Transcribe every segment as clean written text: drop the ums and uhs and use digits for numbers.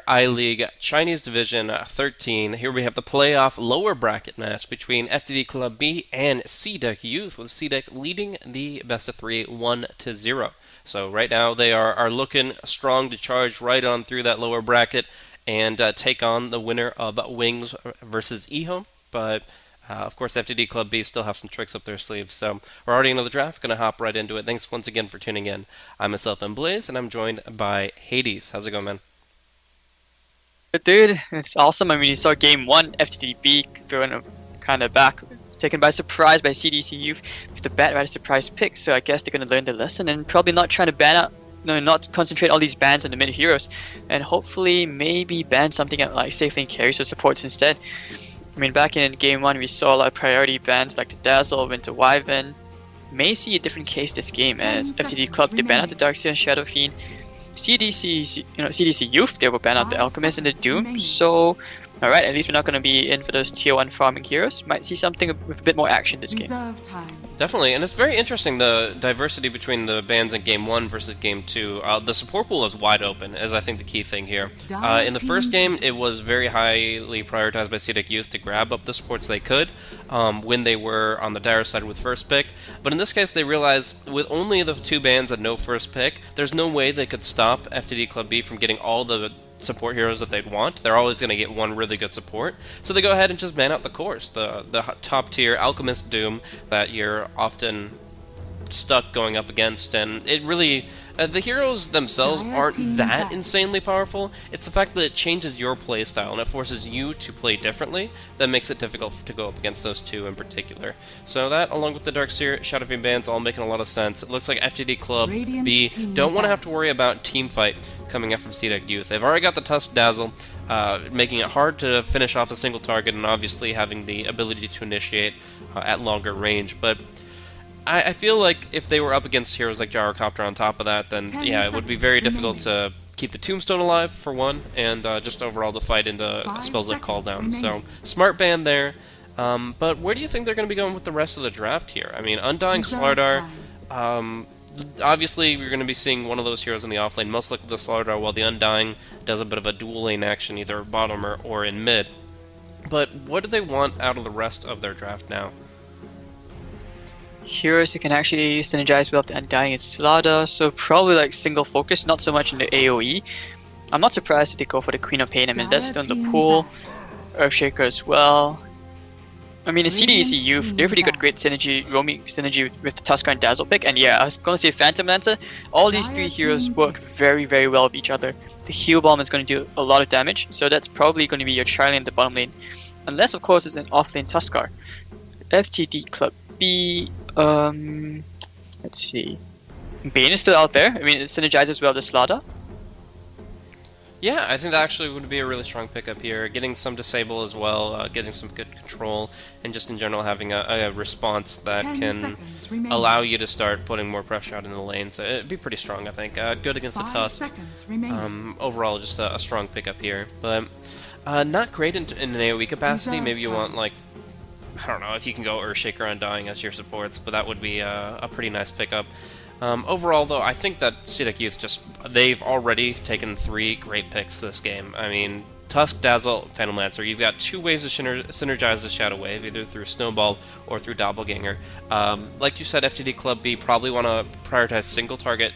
I-League Chinese Division 13. Here we have the playoff lower bracket match between FTD.B and CDEC Youth, with CDEC leading the best of 3 1-0. So right now they are looking strong to charge right on through that lower bracket and take on the winner of Wings versus eHome. But of course, FTD.B still have some tricks up their sleeves. So we're already into the draft. Going to hop right into it. Thanks once again for tuning in. I'm myself, Blaze, and I'm joined by Hades. How's it going, man? Dude, it's awesome. I mean, you saw game one, FTD.B thrown kind of back, taken by surprise by CDEC.Y with the bad rather surprise pick. So I guess they're going to learn the lesson and probably not trying to ban out, not concentrate all these bans on the mid heroes, and hopefully maybe ban something at like safe lane carries or supports instead. I mean, back in game one, we saw a lot of priority bans like the Dazzle, Winter Wyvern. May see a different case this game as FTD.B they ban out the Darkseer and Shadow Fiend. CDEC Youth, they will ban out the Alchemist and the Doom. So, alright, at least we're not going to be in for those tier 1 farming heroes. Might see something with a bit more action this game. Definitely, and it's very interesting the diversity between the bans in game 1 versus game 2. The support pool is wide open, is I think the key thing here. In the first game, it was very highly prioritized by CDEC Youth to grab up the supports they could when they were on the dire side with first pick. But in this case, they realized with only the 2 bans and no first pick, there's no way they could stop FTD.B from getting all the support heroes that they'd want. They're always going to get one really good support, so they go ahead and just ban out the cores, the top tier Alchemist Doom that you're often stuck going up against. And it really the heroes themselves aren't that insanely powerful. It's the fact that it changes your playstyle and it forces you to play differently that makes it difficult to go up against those 2 in particular. So that, along with the Darkseer, Shadow Fiend bans, all making a lot of sense. It looks like FTD.B don't want to have to worry about team fight coming up from CDEC Youth. They've already got the Tusk Dazzle, making it hard to finish off a single target, and obviously having the ability to initiate at longer range. But I feel like if they were up against heroes like Gyrocopter on top of that, then yeah, it would be very difficult to keep the Tombstone alive, for one, and just overall to fight into spells like Call Down. So, smart ban there. But where do you think they're going to be going with the rest of the draft here? I mean, Undying Slardar, obviously we're going to be seeing one of those heroes in the offlane, most likely the Slardar, while the Undying does a bit of a dual lane action, either bottom or in mid. But what do they want out of the rest of their draft now? Heroes who can actually synergize well with the Undying and Slaughter, so probably like single focus, not so much in the AoE. I'm not surprised if they go for the Queen of Pain. I mean, that's still in the pool. Earthshaker as well. I mean, in CDEC Youth, they've really got great synergy, roaming synergy with the Tusker and Dazzle pick. And yeah, I was going to say Phantom Lancer. All these 3 heroes work very, very well with each other. The Heal Bomb is going to do a lot of damage, so that's probably going to be your Charlie in the bottom lane. Unless, of course, it's an off-lane Tuskar. FTD.B, let's see. Bane is still out there. I mean, it synergizes well with Slaughter. Yeah, I think that actually would be a really strong pickup here. Getting some disable as well, getting some good control, and just in general having a response that can allow you to start putting more pressure out in the lane. So it'd be pretty strong, I think. Good against the Tusk. Overall, just a strong pickup here. But not great in an AoE capacity. Maybe you want, like, I don't know, if you can go Earthshaker Undying as your supports, but that would be a pretty nice pickup. Overall, though, I think that CDEC Youth they've already taken 3 great picks this game. I mean, Tusk, Dazzle, Phantom Lancer. You've got 2 ways to synergize the Shadow Wave, either through Snowball or through Doppelganger. Like you said, FTD.B probably want to prioritize single target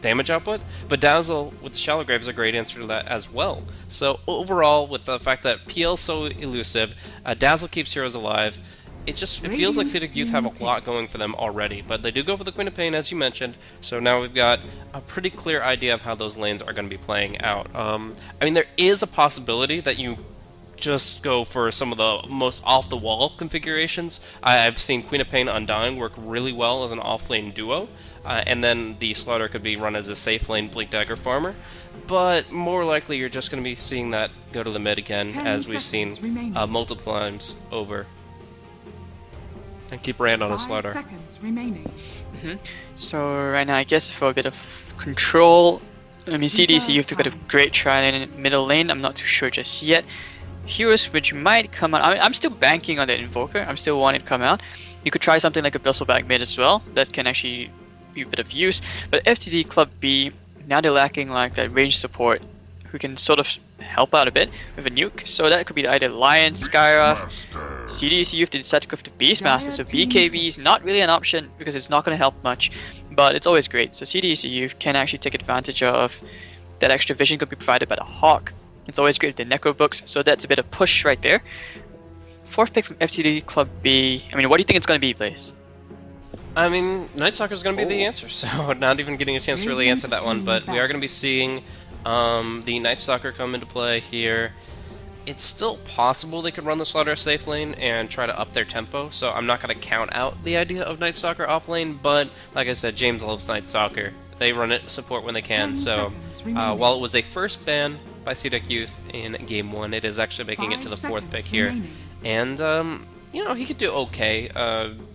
damage output, but Dazzle with the Shallow Grave is a great answer to that as well. So overall, with the fact that PL's so elusive, Dazzle keeps heroes alive, it feels like CDEC Youth have a lot going for them already, but they do go for the Queen of Pain, as you mentioned, so now we've got a pretty clear idea of how those lanes are going to be playing out. I mean, there is a possibility that you just go for some of the most off-the-wall configurations. I've seen Queen of Pain Undying work really well as an off-lane duo, and then the Slaughter could be run as a safe lane Blink Dagger farmer, but more likely you're just going to be seeing that go to the mid again, as we've seen multiple times over. And keep Rand on his Slaughter. So right now, I guess for a bit of control, I mean, CDEC Youth got a great try in middle lane. I'm not too sure just yet. Heroes which might come out. I mean, I'm still banking on the Invoker. I'm still wanting to come out. You could try something like a Bristleback mid as well. That can actually be a bit of use. But FTD.B, now they're lacking like that range support who can sort of help out a bit with a nuke. So that could be either Lion, Skyra, CDEC.Y if they decide to go for the Beastmaster. So BKB is not really an option because it's not going to help much, but it's always great. So CDEC.Y can actually take advantage of that extra vision could be provided by the Hawk. It's always great with the Necro books, so that's a bit of push right there. Fourth pick from FTD.B. I mean, what do you think it's going to be, Blaze? I mean, Night Stalker is going to be the answer, so not even getting a chance to really answer that one, but we are going to be seeing the Night Stalker come into play here. It's still possible they could run the Slaughter safe lane and try to up their tempo, so I'm not going to count out the idea of Night Stalker off lane, but like I said, James loves Night Stalker. They run it support when they can, so while it was a first ban by CDEC Youth in Game 1, it is actually making it to the fourth pick here. And, you know, he could do okay.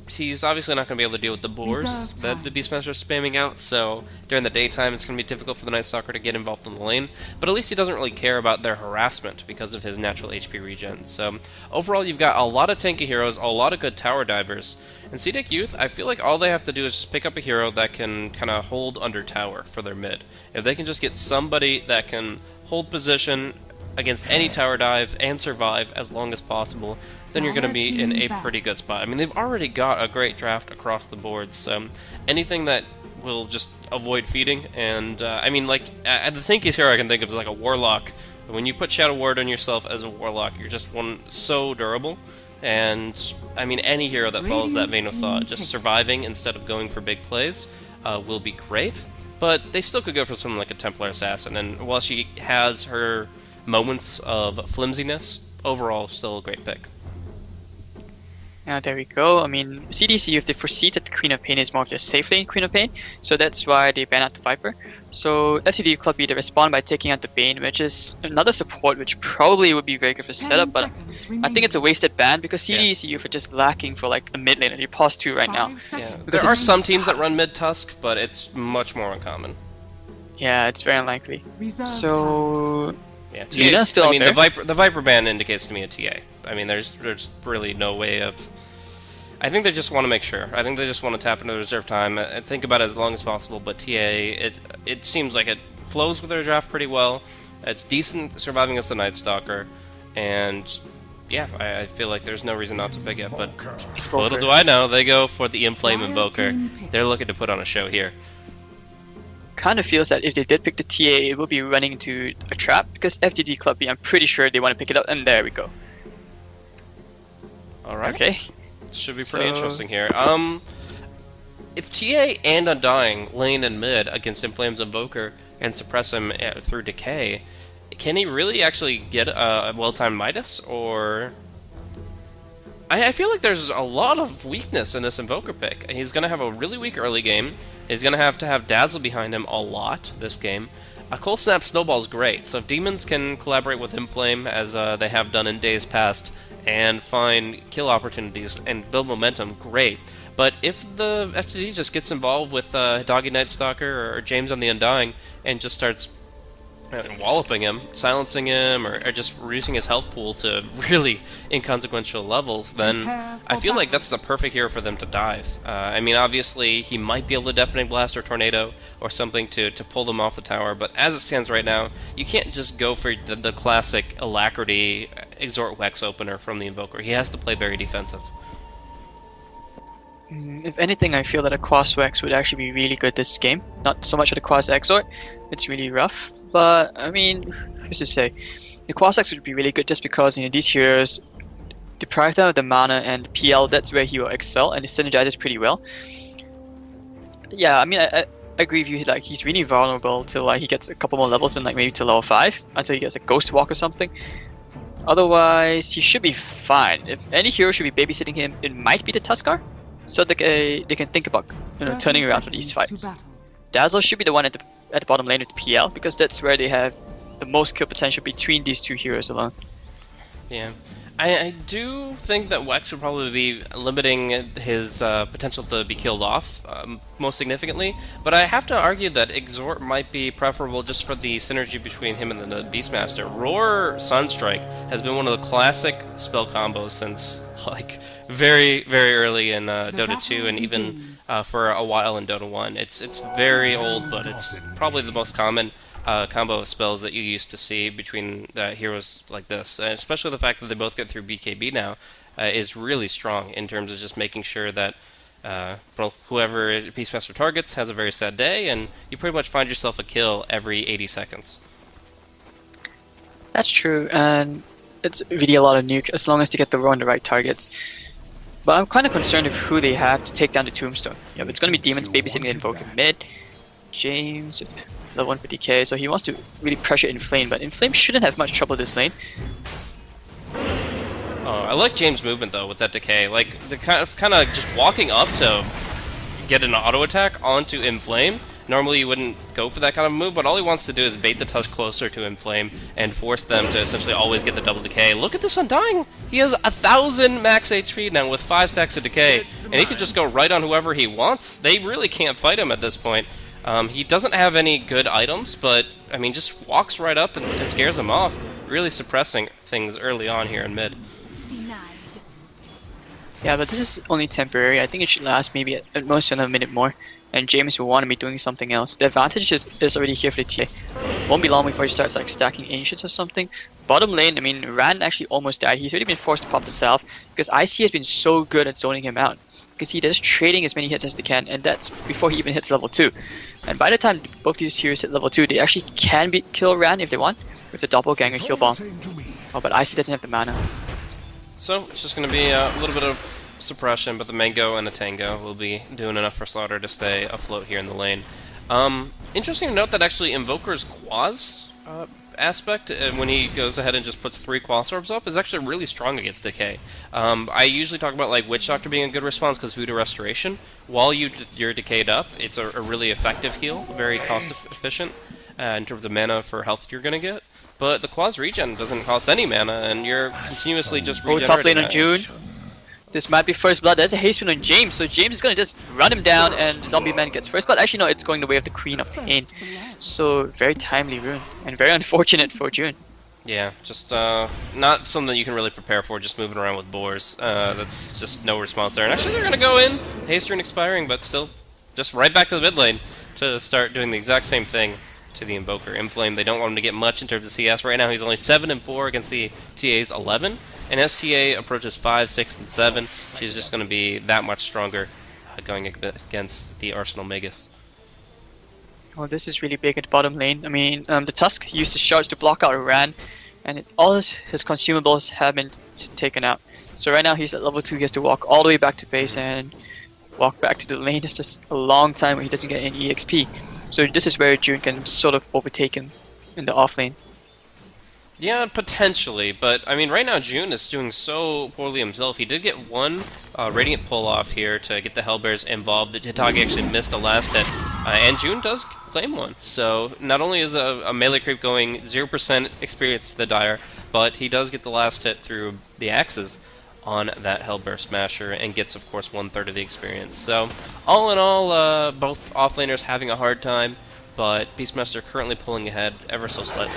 He's obviously not going to be able to deal with the boars that the Beastmaster is spamming out, so during the daytime it's going to be difficult for the Night Stalker to get involved in the lane, but at least he doesn't really care about their harassment because of his natural HP regen. So overall, you've got a lot of tanky heroes, a lot of good tower divers, and CDEC Youth, I feel like all they have to do is just pick up a hero that can kind of hold under tower for their mid. If they can just get somebody that can hold position against any tower dive and survive as long as possible, then you're going to be in a pretty good spot. I mean, they've already got a great draft across the board, so anything that will just avoid feeding, and I mean, like, the tankiest hero I can think of is like a Warlock. When you put Shadow Ward on yourself as a Warlock, you're just so durable, and I mean, any hero that follows that vein of thought, just surviving instead of going for big plays, will be great, but they still could go for something like a Templar Assassin, and while she has her moments of flimsiness, overall, still a great pick. There we go. I mean, CDC, if they foresee that the Queen of Pain is more of the safe lane Queen of Pain, so that's why they ban out the Viper. So FTD.B, they respond by taking out the Bane, which is another support which probably would be very good for setup, but I think it's a wasted ban because CDC are just lacking for like a mid lane, and you pause 2 right now. Yeah. There are some teams that run mid Tusk, but it's much more uncommon. Yeah, it's very unlikely. So yeah, Luna's still I mean, out there. the Viper ban indicates to me a TA. I mean, there's really no way of. I think they just want to make sure. I think they just want to tap into the reserve time and think about it as long as possible. But TA, it seems like it flows with their draft pretty well. It's decent surviving as a Night Stalker, and yeah, I feel like there's no reason not to pick it. But little do I know, they go for the Inflame Invoker. They're looking to put on a show here. Kind of feels that if they did pick the TA, it will be running into a trap because FTD.B, I'm pretty sure they want to pick it up, and there we go. Alright. Okay. Should be pretty interesting here. If TA and Undying lane and mid against Inflame's Invoker and suppress him through Decay, can he really actually get a well-timed Midas, or... I feel like there's a lot of weakness in this Invoker pick. He's going to have a really weak early game. He's going to have Dazzle behind him a lot this game. A Cold Snap Snowball's great, so if Demons can collaborate with Inflame, as they have done in days past, and find kill opportunities and build momentum, great. But if the FTD just gets involved with Doggy Night Stalker or James on the Undying and just starts walloping him, silencing him, or just reducing his health pool to really inconsequential levels, then I feel like that's the perfect hero for them to dive. I mean, obviously, he might be able to Deafening Blast or Tornado or something to pull them off the tower, but as it stands right now, you can't just go for the classic Alacrity Exort Wex opener from the Invoker. He has to play very defensive. If anything, I feel that a Quas Wex would actually be really good this game. Not so much of the Quas Exort, it's really rough. But, I mean, who's to say? The Quas Wex would be really good just because, you know, these heroes deprive them of the mana and PL, that's where he will excel, and he synergizes pretty well. Yeah, I mean, I agree with you, like, he's really vulnerable till like he gets a couple more levels and like maybe to level 5, until he gets a Ghost Walk or something. Otherwise, he should be fine. If any hero should be babysitting him, it might be the Tuskar, so they can think about, you know, turning around for these fights. Dazzle should be the one at the bottom lane with the PL, because that's where they have the most kill potential between these two heroes alone. Yeah. I do think that Wex would probably be limiting his potential to be killed off most significantly, but I have to argue that Exort might be preferable just for the synergy between him and the Beastmaster. Roar Sunstrike has been one of the classic spell combos since like very, very early in Dota 2 and even for a while in Dota 1. It's very old, but it's probably the most common. combo of spells that you used to see between heroes like this, and especially the fact that they both get through BKB now is really strong in terms of just making sure that well, whoever Beastmaster targets has a very sad day, and you pretty much find yourself a kill every 80 seconds. That's true, and it's really a lot of nuke as long as they get the row on the right targets. But I'm kind of concerned with who they have to take down the Tombstone. It's going to be Demons babysitting the Invoker mid. James, level 150k, so he wants to really pressure Inflame, but Inflame shouldn't have much trouble this lane. Oh, I like James' movement though with that decay. Like the kind of just walking up to get an auto attack onto Inflame. Normally you wouldn't go for that kind of move, but all he wants to do is bait the Tusk closer to Inflame and force them to essentially always get the double decay. Look at this Undying! He has 1,000 max HP now with 5 stacks of decay, and he can just go right on whoever he wants. They really can't fight him at this point. He doesn't have any good items, but I mean, just walks right up and scares them off, really suppressing things early on here in mid. Yeah, but this is only temporary. I think it should last maybe at most another minute more. And James will want to be doing something else. The advantage is already here for the TA. Won't be long before he starts like stacking Ancients or something. Bottom lane, I mean, Rand actually almost died. He's already been forced to pop the Salve because IC has been so good at zoning him out. Because he does trading as many hits as they can, and that's before he even hits level 2. And by the time both these heroes hit level 2, they actually can kill Rand if they want, with the doppelganger heal bomb. Oh, but IC doesn't have the mana. So it's just going to be a little bit of suppression, but the Mango and the Tango will be doing enough for Slaughter to stay afloat here in the lane. Interesting to note that actually Invoker's Quaz aspect, when he goes ahead and just puts 3 Quas Orbs up, is actually really strong against Decay. I usually talk about like Witch Doctor being a good response because Voodoo Restoration. While you're decayed up, it's a really effective heal, very cost efficient in terms of mana for health you're going to get. But the Quas regen doesn't cost any mana, and you're continuously just regenerating. Top lane on June. This might be first blood. There's a haste rune on James, so James is going to just run him down and Zombie Man gets first blood. Actually, no, it's going the way of the Queen of Pain. So, very timely rune, and very unfortunate for June. Yeah, just not something that you can really prepare for, just moving around with boars. That's just no response there. And actually, they're going to go in, haste rune expiring, but still just right back to the mid lane to start doing the exact same thing to the Invoker. Inflame, they don't want him to get much in terms of CS. Right now, he's only 7 and 4 against the TA's 11. And as TA approaches 5, 6, and 7, she's just going to be that much stronger going against the Arsenal Magus. Oh, this is really big at the bottom lane. I mean, the Tusk used his shards to block out Ran, and all his consumables have been taken out. So right now he's at level 2, he has to walk all the way back to base and walk back to the lane. It's just a long time where he doesn't get any EXP. So this is where June can sort of overtake him in the off lane. Yeah, potentially, but I mean, right now June is doing so poorly himself. He did get one Radiant pull off here to get the Hellbears involved. Hitagi actually missed a last hit, and June does claim one. So not only is a melee creep going 0% experience to the Dire, but he does get the last hit through the axes on that Hellbear Smasher and gets, of course, 1/3 of the experience. So all in all, both offlaners having a hard time, but Beastmaster currently pulling ahead ever so slightly.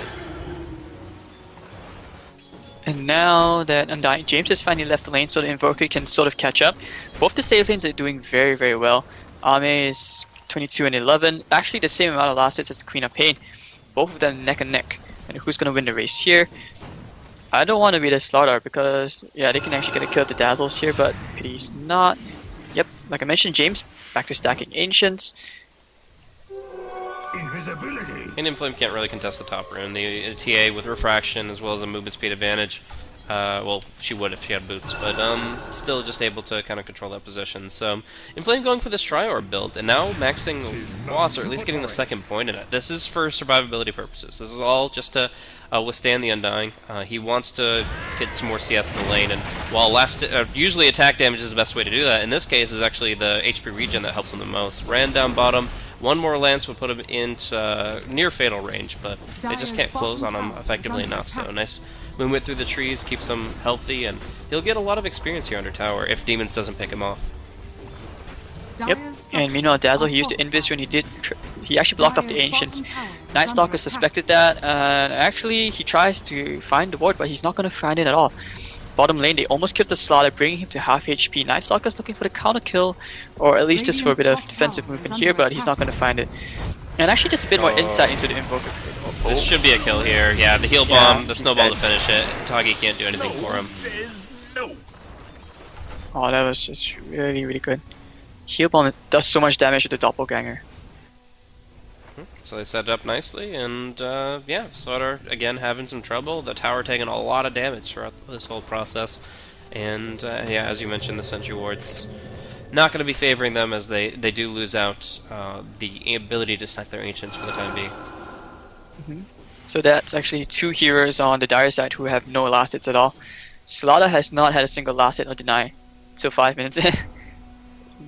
And now that Undying James has finally left the lane, so the Invoker can sort of catch up. Both the save lanes are doing very, very well. Ame is 22 and 11, actually the same amount of last hits as the Queen of Pain. Both of them neck and neck. And who's going to win the race here? I don't want to be the Slaughter because, yeah, they can actually get a kill at the Dazzles here, but pity's not. Yep, like I mentioned, James back to stacking Ancients. And Inflame can't really contest the top rune. The TA with Refraction as well as a movement speed advantage. Well, she would if she had boots, but still just able to kind of control that position. So Inflame going for this Tri-Orb build, and now maxing Loss, or at least getting the second point in it. This is for survivability purposes. This is all just to withstand the Undying. He wants to get some more CS in the lane, and while usually attack damage is the best way to do that, in this case is actually the HP regen that helps him the most. Ran down bottom. One more lance would put him into near fatal range, but they just can't close on him effectively enough. So nice movement through the trees, keeps him healthy, and he'll get a lot of experience here under tower if Demons doesn't pick him off. Yep, and meanwhile Dazzle, he used the Invis when he actually blocked off the Ancients. Night Stalker suspected that, and actually he tries to find the ward, but he's not going to find it at all. Bottom lane, they almost killed the Slaughter, bringing him to half HP. Night Stalker's looking for the counter kill, or at least just for a bit of defensive movement here, but he's not going to find it. And actually just a bit more insight into the Invoker. This should be a kill here. Yeah, the heal bomb, the snowball to finish it. Tagi can't do anything for him. Oh, that was just really, really good. Heal bomb does so much damage to the doppelganger. So they set it up nicely, and yeah, Slaughter again having some trouble. The tower taking a lot of damage throughout this whole process, and yeah, as you mentioned, the Sentry Ward's not going to be favoring them as they do lose out the ability to stack their Ancients for the time being. So that's actually 2 heroes on the Dire side who have no last hits at all. Slaughter has not had a single last hit or deny till 5 minutes in.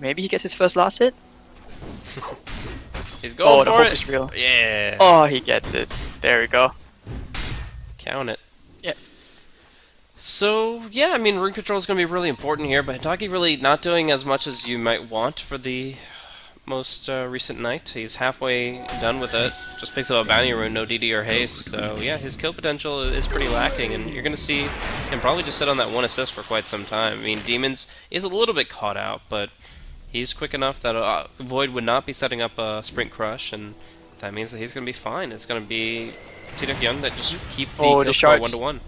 Maybe he gets his first last hit? He's going the for hope it. is real. Yeah. Oh, he gets it. There we go. Count it. Yeah. So, yeah, I mean, rune control is going to be really important here, but Hitagi really not doing as much as you might want for the most recent night. He's halfway done with it. Just picks up a bounty rune, no DD or haste. So, yeah, his kill potential is pretty lacking, and you're going to see him probably just sit on that 1 assist for quite some time. I mean, Demons is a little bit caught out, but he's quick enough that Void would not be setting up a Sprint Crush, and that means that he's going to be fine. It's going to be CDEC.Y that just keep the kill score 1-1.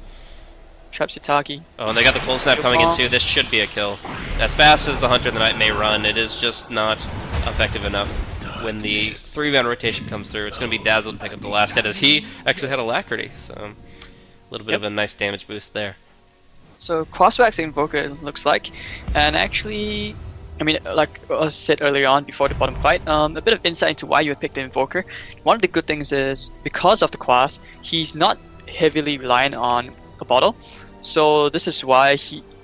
Traps Hitagi. Oh, and they got the cold snap coming in too. This should be a kill. As fast as the Hunter of the Night may run, it is just not effective enough when the 3-man rotation comes through. It's going to be Dazzle to pick up the last hit, as he actually had Alacrity, so a little bit of a nice damage boost there. So cross-waxing Invoker it looks like, and actually, I mean, like I said earlier on before the bottom fight, a bit of insight into why you would pick the Invoker. One of the good things is, because of the class, he's not heavily reliant on a bottle. So this is why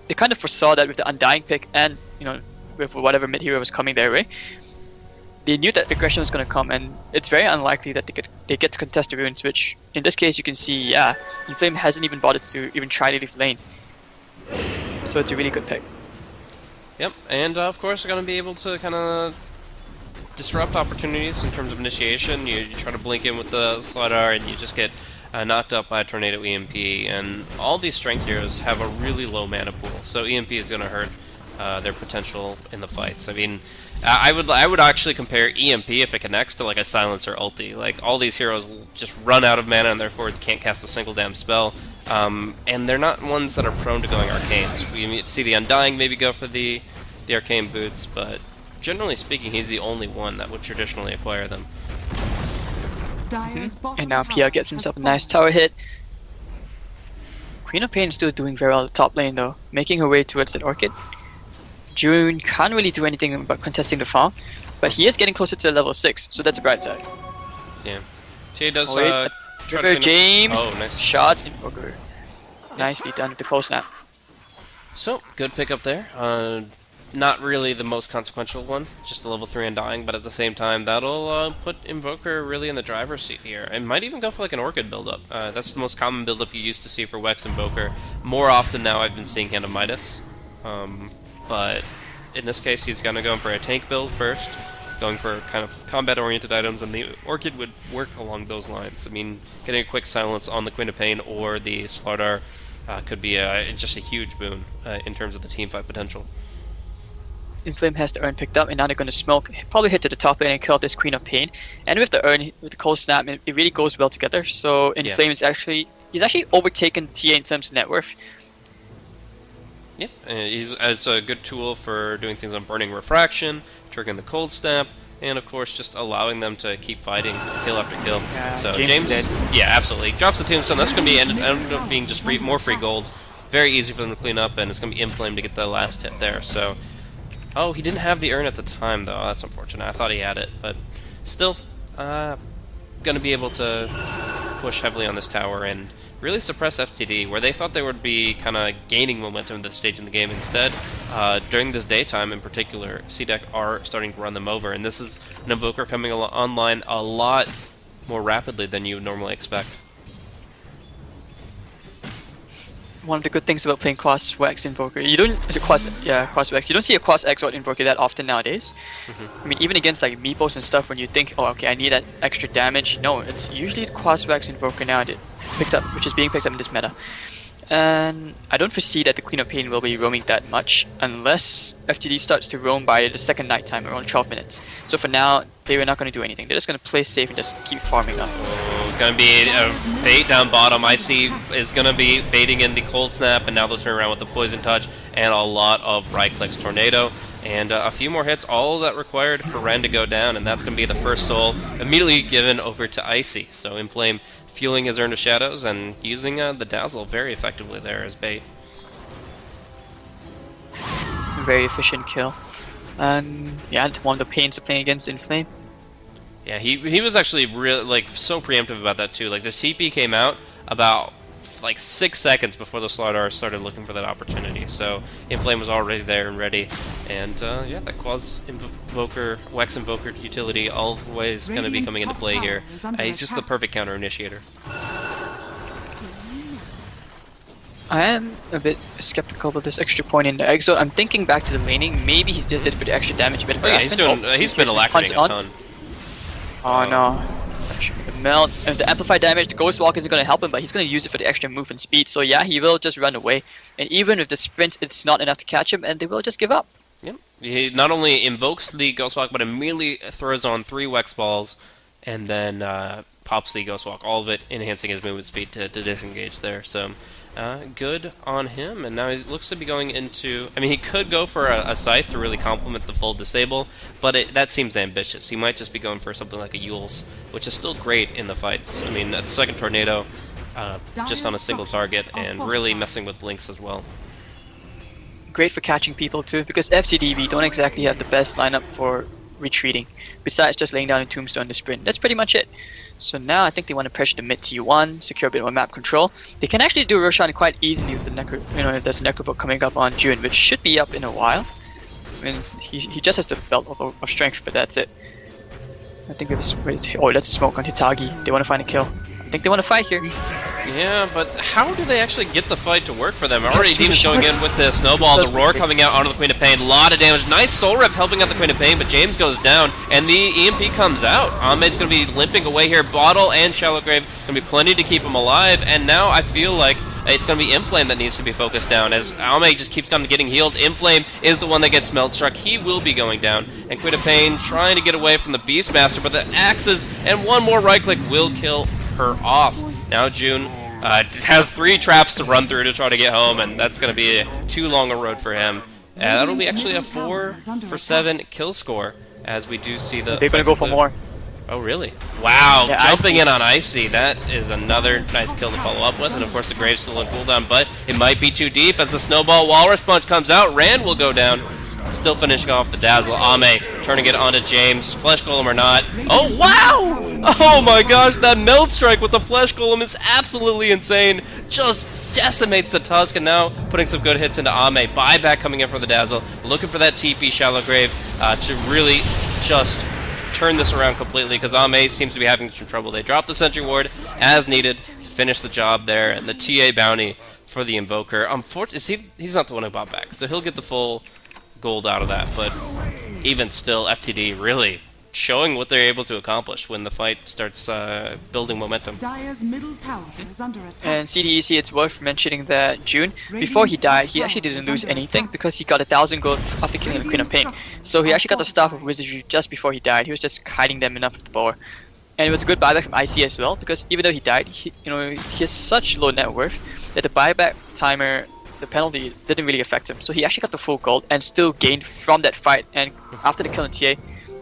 they kind of foresaw that with the Undying pick and, you know, with whatever mid-hero was coming their way, they knew that aggression was going to come, and it's very unlikely that they get to contest the runes, which in this case you can see, yeah, Inflame hasn't even bothered to even try to leave lane. So it's a really good pick. Yep, and of course they're going to be able to kind of disrupt opportunities in terms of initiation. You try to blink in with the Slaughter, and you just get knocked up by a Tornado EMP, and all these strength heroes have a really low mana pool, so EMP is going to hurt their potential in the fights. I mean, I would actually compare EMP, if it connects, to like a Silencer ulti. Like, all these heroes just run out of mana and therefore can't cast a single damn spell, and they're not ones that are prone to going arcanes. We see the Undying maybe go for the arcane boots, but generally speaking, he's the only one that would traditionally acquire them. And now Pia gets himself a nice tower hit. Queen of Pain is still doing very well at the top lane though, making her way towards that Orchid. June can't really do anything about contesting the farm, but he is getting closer to level 6, so that's a bright side. Yeah. TA does River James, nice shots in Ogre. Nicely done with the close snap. So, good pickup there. Not really the most consequential one, just a level 3 Undying, but at the same time, that'll put Invoker really in the driver's seat here. It might even go for like an Orchid build-up. That's the most common build-up you used to see for Wex Invoker. More often now I've been seeing Hand of Midas. But in this case, he's going to go for a tank build first, going for kind of combat-oriented items, and the Orchid would work along those lines. I mean, getting a quick silence on the Queen of Pain or the Slaughter could be just a huge boon in terms of the teamfight potential. Inflame has the urn picked up, and now they're going to smoke, probably hit to the top lane and kill this Queen of Pain. And with the urn, with the cold snap, it really goes well together. So Inflame is he's actually overtaken TA in terms of net worth. Yep, it's a good tool for doing things on Burning Refraction, triggering the cold snap, and of course just allowing them to keep fighting kill after kill. So James yeah, absolutely drops the tombstone. That's going to be end up being just more free gold. Very easy for them to clean up, and it's going to be Inflame to get the last hit there. So. Oh, he didn't have the urn at the time, though. That's unfortunate. I thought he had it, but still, going to be able to push heavily on this tower and really suppress FTD, where they thought they would be kind of gaining momentum at this stage in the game. Instead, during this daytime in particular, CDEC are starting to run them over, and this is an Invoker coming online a lot more rapidly than you would normally expect. One of the good things about playing cross-wax Invoker, you don't cross-wax. You don't see a cross-exort Invoker that often nowadays. I mean, even against like meeples and stuff, when you think, oh, okay, I need that extra damage. No, it's usually the cross-wax Invoker now which is being picked up in this meta. And I don't foresee that the Queen of Pain will be roaming that much unless FTD starts to roam by the second night time around 12 minutes. So for now, they are not going to do anything. They're just going to play safe and just keep farming up. Gonna be a bait down bottom. Icy is gonna be baiting in the Cold Snap, and now they'll turn around with the Poison Touch and a lot of right-clicks Tornado. And a few more hits, all that required for Ren to go down, and that's going to be the first soul immediately given over to Icy. So Inflame fueling his Urn of Shadows and using the Dazzle very effectively there as bait. Very efficient kill. And yeah, one of the pains of playing against Inflame. Yeah, he was actually really like so preemptive about that too. Like the TP came out about like 6 seconds before the Slardar started looking for that opportunity. So Inflame was already there and ready, and yeah, that Quas Invoker, Wex Invoker utility always going to be coming into play here. He's just the perfect counter initiator. I am a bit skeptical about this extra point in the exo. I'm thinking back to the laning. Maybe he just did for the extra damage. Oh yeah, he's been alacritating a ton. Oh no. The melt, the amplified damage, the Ghost Walk isn't going to help him, but he's going to use it for the extra move and speed. So yeah, he will just run away. And even if the sprint it's not enough to catch him, and they will just give up. Yep. He not only invokes the Ghost Walk, but immediately throws on 3 Wex Balls, and then pops the Ghost Walk. All of it enhancing his movement speed to disengage there. So good on him. And now he looks to be going into... I mean, he could go for a Scythe to really complement the full disable, but that seems ambitious. He might just be going for something like a Yule's, which is still great in the fights. I mean, the second Tornado, just on a single target, and really messing with Blinks as well. Great for catching people too, because FTD.B don't exactly have the best lineup for retreating, besides just laying down a Tombstone to sprint. That's pretty much it. So now I think they want to pressure the mid T1, secure a bit more map control. They can actually do Roshan quite easily with the there's a Necrobook coming up on June, which should be up in a while. I mean, he just has the belt of strength, but that's it. I think we have oh, that's a smoke on Hitagi. They want to find a kill. I think they want to fight here. Yeah, but how do they actually get the fight to work for them? Already Demon's going in with the Snowball, the Roar coming out onto the Queen of Pain. A lot of damage. Nice Soul Rip helping out the Queen of Pain, but James goes down, and the EMP comes out. Ahmed's going to be limping away here. Bottle and Shallow Grave going to be plenty to keep him alive, and now I feel like it's going to be Inflame that needs to be focused down, as Ahmed just keeps on getting healed. Inflame is the one that gets Melt Struck. He will be going down, and Queen of Pain trying to get away from the Beastmaster, but the axes and one more right click will kill her off. Now June has 3 traps to run through to try to get home, and that's going to be too long a road for him. That'll be actually a 4 for 7 kill score, as we do see the... They're going to go for more. Oh, really? Wow, yeah, jumping in on Icy. That is another nice kill to follow up with, and of course the Grave's still in cooldown, but it might be too deep as the Snowball Walrus Punch comes out. Rand will go down. Still finishing off the Dazzle. Ame turning it onto James. Flesh Golem or not. Oh, wow! Oh my gosh, that Melt Strike with the Flesh Golem is absolutely insane. Just decimates the Tusk, and now putting some good hits into Ame. Buyback coming in for the Dazzle. Looking for that TP Shallow Grave to really just turn this around completely, because Ame seems to be having some trouble. They drop the Sentry Ward as needed to finish the job there, and the TA bounty for the Invoker. Unfortunately, he's not the one who bought back, so he'll get the full gold out of that, but even still, FTD really showing what they're able to accomplish when the fight starts building momentum. Dire's middle tower is under attack. And CDEC, it's worth mentioning that June, before he died, he actually didn't lose anything because he got 1,000 gold after killing the Queen of Pain. So he actually got the Staff of Wizardry just before he died. He was just hiding them enough with the bow. And it was a good buyback from IC as well, because even though he died, he has such low net worth that the buyback timer, the penalty, didn't really affect him. So he actually got the full gold and still gained from that fight. And after the kill on TA,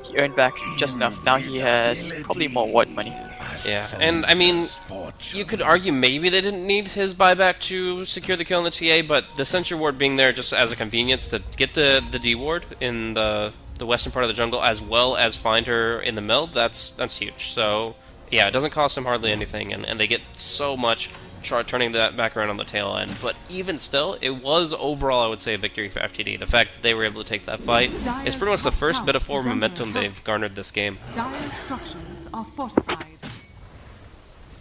he earned back just enough. Now he has probably more ward money. Yeah, and I mean, you could argue maybe they didn't need his buyback to secure the kill on the TA, but the Sentry Ward being there just as a convenience to get the D ward in the western part of the jungle, as well as find her in the meld, that's huge. So yeah, it doesn't cost him hardly anything, and they get so much turning that back around on the tail end. But even still, it was overall, I would say, a victory for FTD. The fact that they were able to take that fight is pretty much the first bit of forward momentum they've garnered this game. Dire's structures are fortified.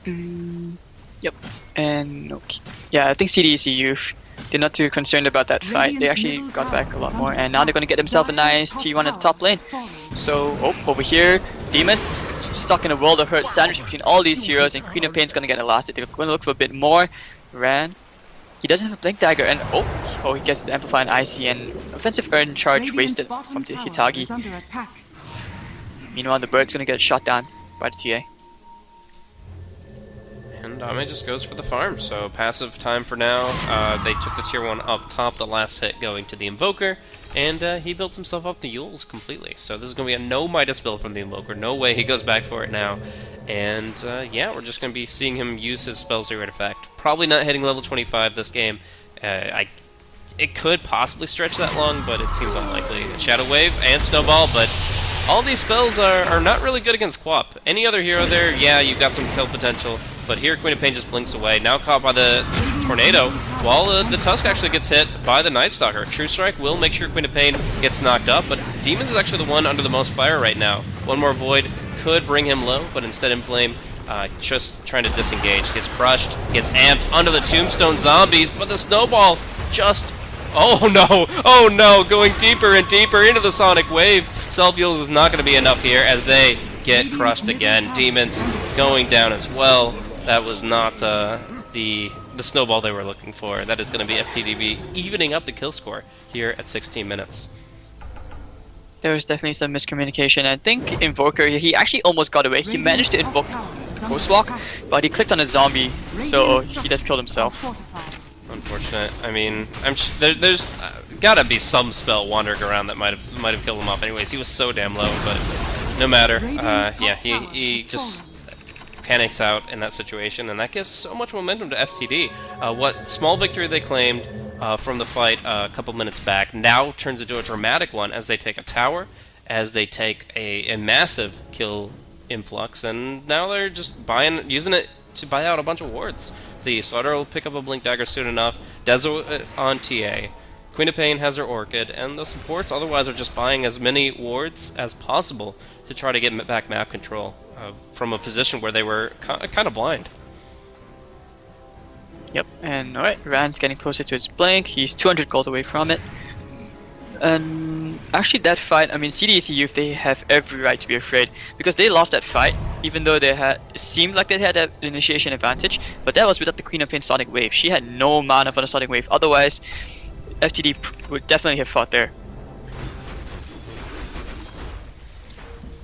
Yep. And okay. Yeah, I think CDEC youth, they're not too concerned about that fight. They actually got back a lot more, and now they're going to get themselves a nice T1 at the top lane. So, over here, Demons stuck in a world of hurt sandwich between all these heroes, and Queen of Pain's gonna get elastic. They're gonna look for a bit more. Ran. He doesn't have a Blink Dagger, and he gets the Amplify and IC, and offensive Earn Charge wasted from the Hitagi. Meanwhile, the Bird's gonna get shot down by the TA. Ame just goes for the farm, so passive time for now. They took the tier 1 up top, the last hit going to the Invoker, and he builds himself up the Yules completely. So this is going to be a no Midas build from the Invoker, no way he goes back for it now. And yeah, we're just going to be seeing him use his spell zero effect. Probably not hitting level 25 this game. It could possibly stretch that long, but it seems unlikely. Shadow Wave and Snowball, but all these spells are not really good against Quap. Any other hero there, yeah, you've got some kill potential, but here Queen of Pain just blinks away. Now caught by the Tornado, while the Tusk actually gets hit by the Night Stalker. True Strike will make sure Queen of Pain gets knocked up, but Demons is actually the one under the most fire right now. One more Void could bring him low, but instead Inflame just trying to disengage. Gets crushed, gets amped under the Tombstone Zombies, but the Snowball just... Oh no, going deeper and deeper into the Sonic Wave. Self-heals is not going to be enough here as they get crushed again. Demons going down as well. That was not the snowball they were looking for. That is going to be FTD.B evening up the kill score here at 16 minutes. There was definitely some miscommunication. I think Invoker, he actually almost got away. He managed to invoke Ghostwalk, but he clicked on a zombie, so he just killed himself. Unfortunate. I mean, there's gotta be some spell wandering around that might have killed him off. Anyways, he was so damn low, but no matter. Yeah, he just panics out in that situation, and that gives so much momentum to FTD. What small victory they claimed from the fight a couple minutes back now turns into a dramatic one as they take a tower, as they take a massive kill influx, and now they're just using it to buy out a bunch of wards. The Slaughter will pick up a Blink Dagger soon enough. Dezo on TA. Queen of Pain has her Orchid, and the supports otherwise are just buying as many wards as possible to try to get back map control from a position where they were kind of blind. Yep, and alright, Rand's getting closer to his Blink. He's 200 gold away from it. And actually that fight, I mean, CDEC.Y, they have every right to be afraid because they lost that fight, even though it seemed like they had an initiation advantage, but that was without the Queen of Pain Sonic Wave. She had no mana for the Sonic Wave, otherwise FTD would definitely have fought there.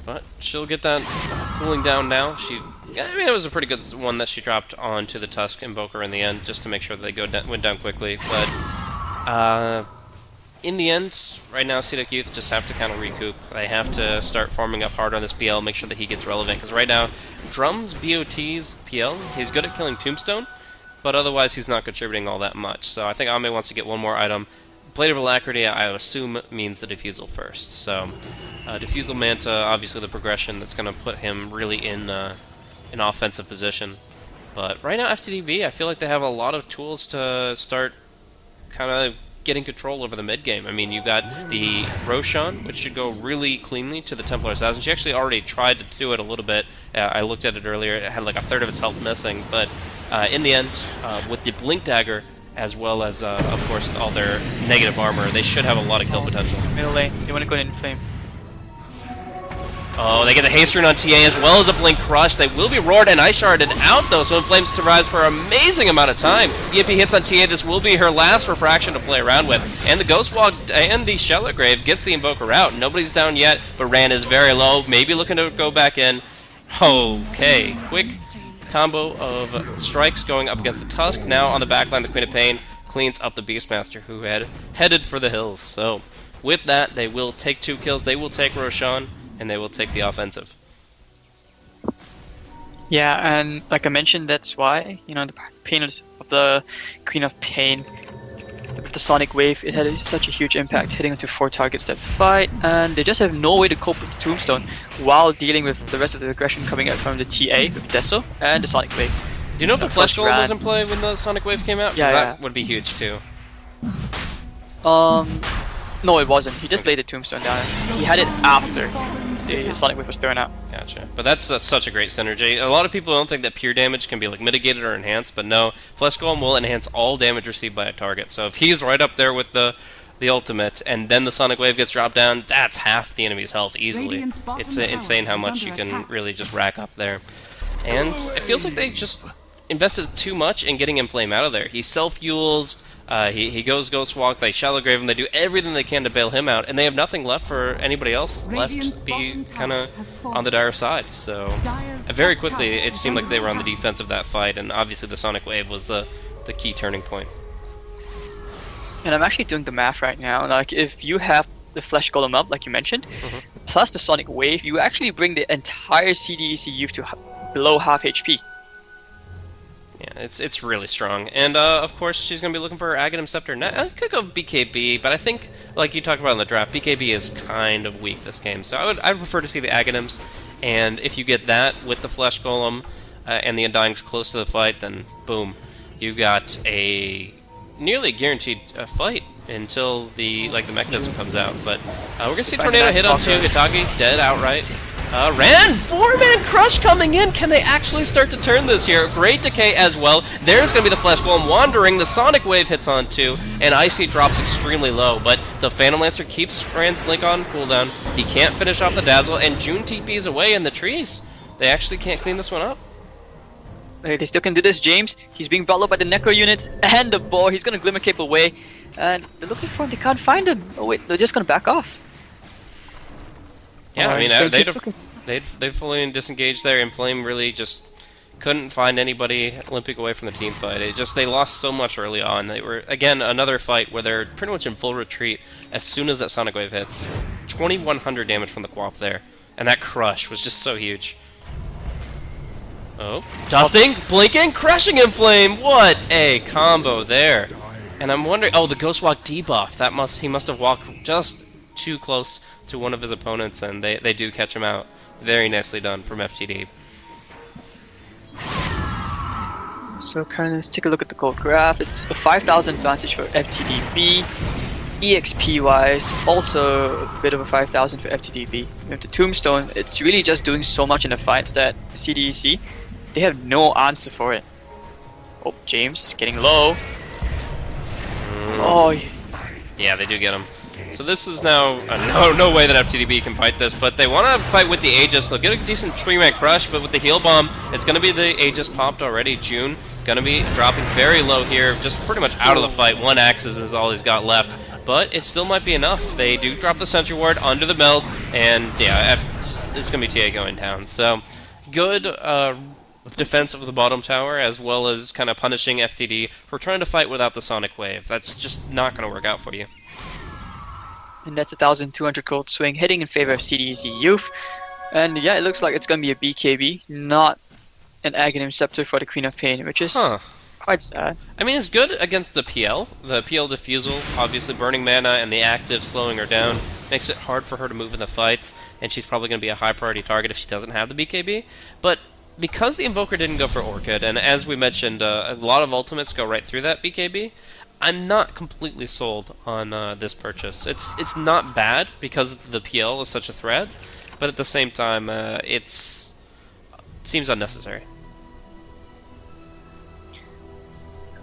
But she'll get that cooling down now. I mean, it was a pretty good one that she dropped onto the Tusk Invoker in the end, just to make sure that they went down quickly, but in the end, right now, CDEC.Y just have to kind of recoup. They have to start farming up hard on this PL, make sure that he gets relevant, because right now, Drums, BOT's PL, he's good at killing Tombstone, but otherwise he's not contributing all that much. So I think Ame wants to get one more item. Blade of Alacrity, I assume, means the Diffusal first. So, Diffusal Manta, obviously the progression that's going to put him really in an offensive position. But right now, FTD.B, I feel like they have a lot of tools to start kind of getting control over the mid game. I mean, you've got the Roshan, which should go really cleanly to the Templar Assassin. She actually already tried to do it a little bit. I looked at it earlier. It had like a third of its health missing, but in the end, with the Blink Dagger, as well as, of course, all their negative armor, they should have a lot of kill potential. Middle lane, they want to go in Inflame. Oh, they get the haste rune on TA as well as a Blink Crush. They will be roared and ice sharded out though, so Inflame survives for an amazing amount of time. EMP hits on TA. This will be her last refraction to play around with. And the Ghost Walk and the Shellot Grave gets the Invoker out. Nobody's down yet, but Rand is very low, maybe looking to go back in. Okay, quick combo of strikes going up against the Tusk. Now on the backline, the Queen of Pain cleans up the Beastmaster, who had headed for the hills. So with that, they will take 2 kills. They will take Roshan, and they will take the offensive. Yeah, and like I mentioned, that's why, you know, the pain of the Queen of Pain, the Sonic Wave, it had such a huge impact, hitting into 4 targets that fight, and they just have no way to cope with the Tombstone while dealing with the rest of the aggression coming out from the TA with Deso and the Sonic Wave. Do you know if the Flesh Golem was in play when the Sonic Wave came out? Yeah, that would be huge too. No, it wasn't. He just laid the Tombstone down. He had it after the Sonic Wave was thrown out. Gotcha. But that's such a great synergy. A lot of people don't think that pure damage can be like mitigated or enhanced, but no, Flesh Golem will enhance all damage received by a target. So if he's right up there with the ultimate, and then the Sonic Wave gets dropped down, that's half the enemy's health easily. It's insane how much you can really just rack up there. And it feels like they just invested too much in getting Inflame out of there. He self-fuels. He goes Ghost Walk, they Shallow Grave him, they do everything they can to bail him out, and they have nothing left for anybody else left to be kind of on the dire side. So very quickly it seemed like they were on the defense of that fight, and obviously the Sonic Wave was the key turning point. And I'm actually doing the math right now. Like, if you have the Flesh Golem up, like you mentioned, plus the Sonic Wave, you actually bring the entire CDEC youth to below half HP. Yeah, it's really strong. And, of course, she's going to be looking for her Aghanim Scepter. Now, I could go BKB, but I think, like you talked about in the draft, BKB is kind of weak this game. So I would prefer to see the Aghanims. And if you get that with the Flesh Golem and the Undying's close to the fight, then boom, you've got a nearly guaranteed fight until the mechanism comes out. But we're going to see Tornado hit on 2, Hitagi dead outright. Ran! 4-man crush coming in! Can they actually start to turn this here? Great decay as well. There's going to be the Flesh Golem wandering. The Sonic Wave hits on 2, and Icy drops extremely low. But the Phantom Lancer keeps Rand's Blink on cooldown. He can't finish off the Dazzle, and June TP's away in the trees. They actually can't clean this one up. They still can do this, James. He's being brought low by the Necro unit and the Boar. He's going to Glimmer Cape away. And they're looking for him. They can't find him. Oh wait, they're just going to back off. Yeah, I mean, they've fully disengaged there. Inflame really just couldn't find anybody limping away from the team fight. They lost so much early on. They were, again, another fight where they're pretty much in full retreat as soon as that Sonic Wave hits. 2100 damage from the Quap there. And that crush was just so huge. Oh, dusting, blinking, crushing Inflame. What a combo there. And I'm wondering, oh, the Ghost Walk debuff. He must have walked just too close to one of his opponents, and they do catch him out. Very nicely done from FTD. So currently, let's take a look at the gold graph. It's a 5,000 advantage for FTD.B. EXP-wise, also a bit of a 5,000 for FTD.B. With the Tombstone, it's really just doing so much in the fights that CDEC, they have no answer for it. Oh, James, getting low. Oh, yeah, they do get him. So this is now no way that FTD.B can fight this, but they want to fight with the Aegis. They'll get a decent 3-man crush, but with the heal bomb, it's going to be the Aegis popped already. June going to be dropping very low here, just pretty much out of the fight. 1 Axis is all he's got left, but it still might be enough. They do drop the Sentry Ward under the meld, and yeah, it's going to be TA going down. So good defense of the bottom tower, as well as kind of punishing FTD for trying to fight without the Sonic Wave. That's just not going to work out for you. And that's a 1,200 gold swing heading in favor of CDEC Youth. And yeah, it looks like it's going to be a BKB, not an Aghanim Scepter for the Queen of Pain, which is quite bad. I mean, it's good against the PL. The PL Diffusal, obviously burning mana and the active slowing her down, makes it hard for her to move in the fights, and she's probably going to be a high priority target if she doesn't have the BKB. But because the Invoker didn't go for Orchid, and as we mentioned, a lot of ultimates go right through that BKB, I'm not completely sold on this purchase. It's not bad because the PL is such a threat, but at the same time, it seems unnecessary.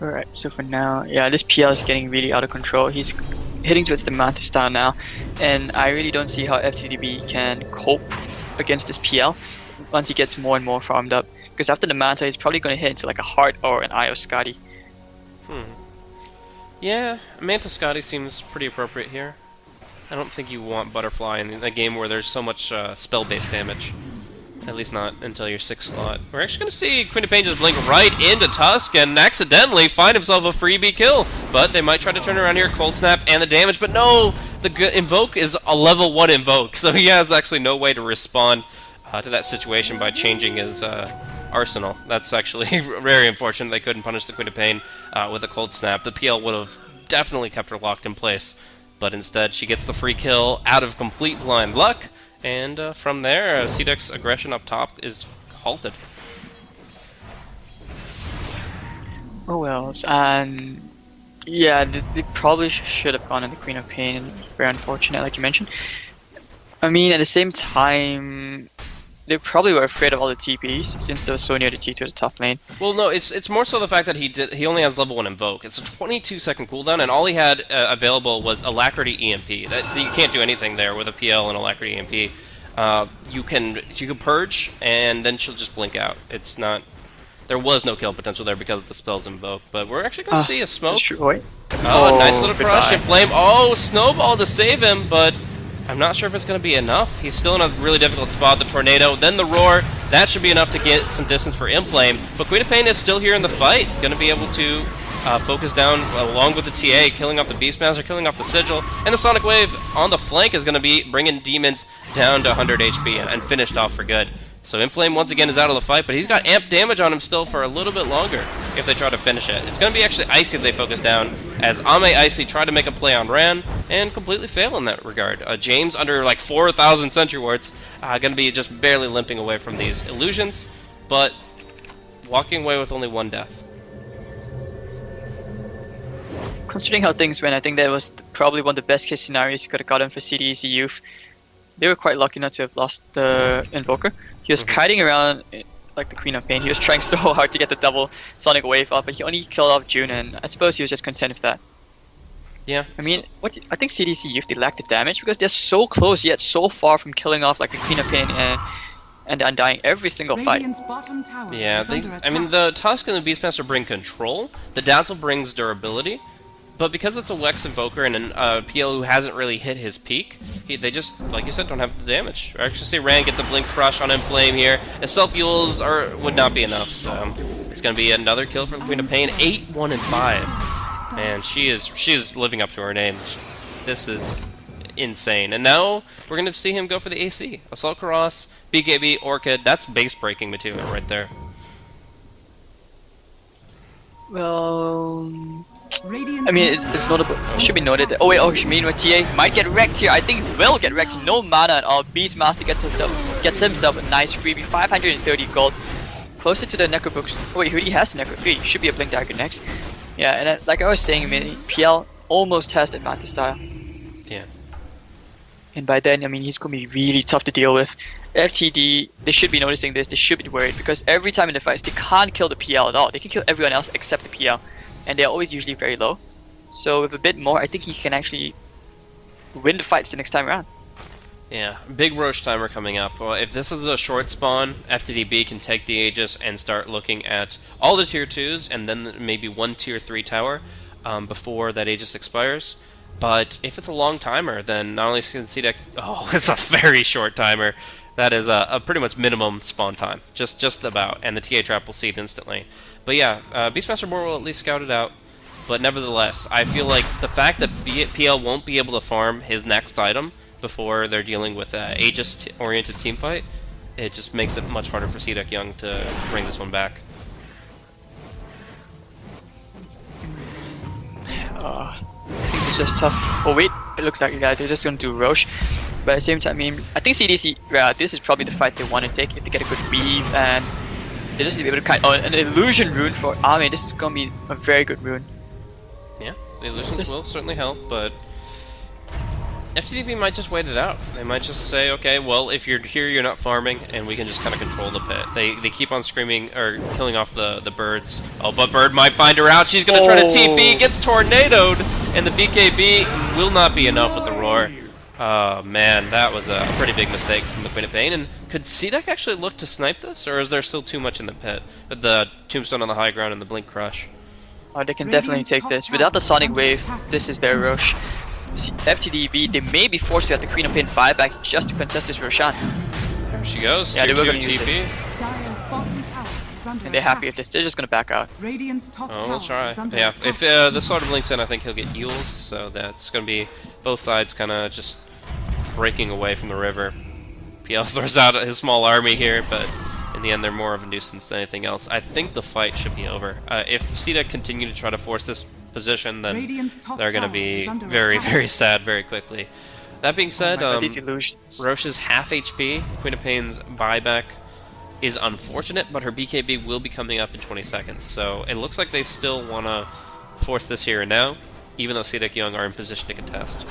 Alright, so for now, yeah, this PL is getting really out of control. He's heading towards the Manta Star now, and I really don't see how FTD.B can cope against this PL once he gets more and more farmed up. Because after the Manta, he's probably going to hit into like a Heart or an Eye of Skadi. Yeah, Manta Scotty seems pretty appropriate here. I don't think you want Butterfly in a game where there's so much spell-based damage. At least not until your 6th slot. We're actually going to see Queen of Pain just blink right into Tusk and accidentally find himself a freebie kill. But they might try to turn around here, Cold Snap and the damage, but no! The Invoke is a level 1 Invoke, so he has actually no way to respond to that situation by changing his arsenal. That's actually very unfortunate. They couldn't punish the Queen of Pain with a Cold Snap. The PL would have definitely kept her locked in place, but instead she gets the free kill out of complete blind luck, and from there, CDEC.Y's aggression up top is halted. Oh well, and yeah, they probably should have gone in the Queen of Pain, and very unfortunate, like you mentioned. I mean, at the same time, they probably were afraid of all the TPs since they were so near the T to the top lane. Well, no, it's more so the fact that he only has level 1 Invoke. It's a 22-second cooldown, and all he had available was Alacrity EMP. You can't do anything there with a PL and Alacrity EMP. You can Purge, and then she'll just blink out. It's not. There was no kill potential there because of the spell's Invoke, but we're actually going to see a smoke. Oh, nice little goodbye. crush and flame. Oh, snowball to save him, but I'm not sure if it's going to be enough. He's still in a really difficult spot. The tornado, then the roar. That should be enough to get some distance for Inflame. But Queen of Pain is still here in the fight. Going to be able to focus down along with the TA, killing off the Beastmaster, killing off the Sigil. And the Sonic Wave on the flank is going to be bringing Demons down to 100 HP and finished off for good. So Inflame once again is out of the fight, but he's got amp damage on him still for a little bit longer if they try to finish it. It's going to be actually Icy if they focus down, as Ame Icy tried to make a play on Ran and completely fail in that regard. James under like 4,000 Sentry Wards, going to be just barely limping away from these illusions, but walking away with only 1 death. Considering how things went, I think that was probably one of the best case scenarios you could have gotten for CDEC Youth. They were quite lucky not to have lost the Invoker. He was kiting around like the Queen of Pain. He was trying so hard to get the double Sonic Wave up, but he only killed off June, and I suppose he was just content with that. Yeah. I mean, I think CDC Youth, they lack the damage because they're so close yet so far from killing off like the Queen of Pain and Undying every single fight. Radiant's bottom tower Yeah, is under I mean, attack. the Tusk and the Beastmaster bring control. The Dazzle brings durability. But because it's a Wex Invoker and a PL who hasn't really hit his peak, they just, like you said, don't have the damage. I actually see Ran get the Blink Crush on Inflame here. And Self-Fuels would not be enough, so it's going to be another kill for the Queen of Pain. 8, 1, and 5. Man, she is living up to her name. This is insane. And now we're going to see him go for the AC. Assault Cross, BKB, Orchid. That's base-breaking material right there. Well, Radiant's I mean, middle it's tower notable. is It under should be noted that. attack. Oh wait, Shimeen with TA might get wrecked here. I think will get wrecked. No mana at all. Beastmaster gets himself a nice freebie, 530 gold, closer to the Necro books. Oh wait, he has the Necro. He should be a Blink Dagger next. Yeah, and like I was saying, I mean, PL almost has the advantage style. Yeah. And by then, I mean, he's going to be really tough to deal with. FTD, they should be noticing this. They should be worried because every time in the fights, they can't kill the PL at all. They can kill everyone else except the PL. And they're always usually very low. So with a bit more, I think he can actually win the fights the next time around. Yeah, big Roche timer coming up. Well, if this is a short spawn, FTD.B can take the Aegis and start looking at all the tier 2s and then maybe 1 tier 3 tower before that Aegis expires. But if it's a long timer, then not only can CDEC... Oh, it's a very short timer. That is a pretty much minimum spawn time. Just about. And the TA trap will see it instantly. But yeah, Beastmaster Boar will at least scout it out. But nevertheless, I feel like the fact that PL won't be able to farm his next item before they're dealing with Aegis-oriented teamfight, it just makes it much harder for CDEC.Y to bring this one back. Things is just tough. Oh wait, it looks like they're just going to do Roche. But at the same time, I mean, I think CDC, this is probably the fight they want to take if they get a good weave and they just need to be able to kind of, an illusion rune for Ame. This is going to be a very good rune. Yeah, the illusions will certainly help, but FTD.B might just wait it out. They might just say, okay, well, if you're here, you're not farming, and we can just kind of control the pit. They keep on screaming, or killing off the birds. Oh, but Bird might find her out. She's going to try to TP, gets tornadoed, and the BKB will not be enough with the roar. Oh, man, that was a pretty big mistake from the Queen of Pain. And could CDEC actually look to snipe this, or is there still too much in the pit? With the Tombstone on the high ground and the Blink Crush. Oh, they can definitely take this. Without the Sonic Wave, this is their Roche. FTD.B, they may be forced to have the Queen of Pain buyback just to contest this Roshan. There she goes. Yeah, they were tier gonna 2 use TP. Dire's bottom tower is under And they're happy with this. They're just going to back out. Radiant's top Oh, tower we'll try. is under Yeah, attack. if this sort of links in, I think he'll get Yules, so that's going to be both sides kind of just breaking away from the river. PL throws out his small army here, but in the end they're more of a nuisance than anything else. I think the fight should be over. If CDEC continue to try to force this position, then Radiant's top they're going to tower be is under very, attack. very sad very quickly. That being said, Oh my God, these illusions. Roche's half HP, Queen of Pain's buyback is unfortunate, but her BKB will be coming up in 20 seconds. So it looks like they still want to force this here and now, even though CDEC.Y are in position to contest.